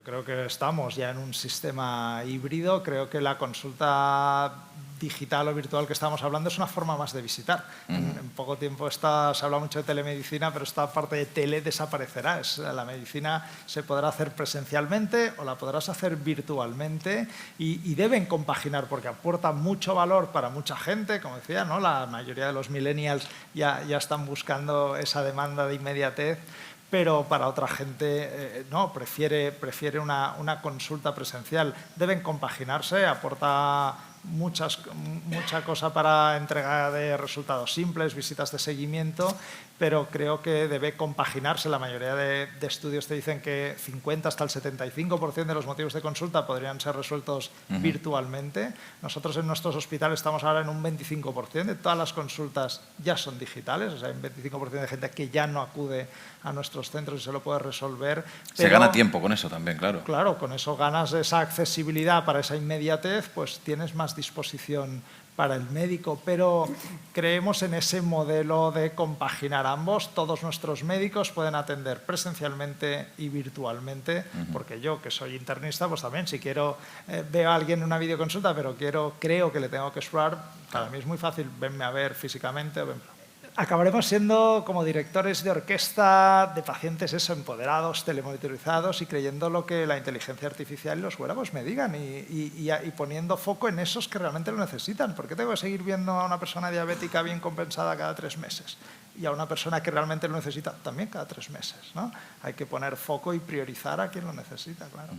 Creo que estamos ya en un sistema híbrido. Creo que la consulta digital o virtual que estamos hablando es una forma más de visitar. En poco tiempo se habla mucho de telemedicina, pero esta parte de tele desaparecerá. La medicina se podrá hacer presencialmente o la podrás hacer virtualmente y deben compaginar porque aporta mucho valor para mucha gente. Como decía, ¿no? La mayoría de los millennials ya están buscando esa demanda de inmediatez, pero para otra gente no, prefiere una consulta presencial. Deben compaginarse, aporta mucha cosa para entrega de resultados simples, visitas de seguimiento, pero creo que debe compaginarse. La mayoría de estudios te dicen que 50 hasta el 75% de los motivos de consulta podrían ser resueltos virtualmente. Nosotros en nuestros hospitales estamos ahora en un 25% de todas las consultas ya son digitales, o sea, hay un 25% de gente que ya no acude a nuestros centros y se lo puede resolver. Se gana tiempo con eso también, claro. Claro, con eso ganas esa accesibilidad para esa inmediatez, pues tienes más disposición para el médico, pero creemos en ese modelo de compaginar ambos. Todos nuestros médicos pueden atender presencialmente y virtualmente, porque yo, que soy internista, pues también si quiero, veo a alguien en una videoconsulta, pero creo que le tengo que explorar, para mí es muy fácil, venme a ver físicamente o venme. Acabaremos siendo como directores de orquesta de pacientes empoderados, telemonitorizados y creyendo lo que la inteligencia artificial y los wearables me digan y poniendo foco en esos que realmente lo necesitan. ¿Por qué tengo que seguir viendo a una persona diabética bien compensada cada 3 meses? Y a una persona que realmente lo necesita también cada 3 meses, ¿no? Hay que poner foco y priorizar a quien lo necesita, claro.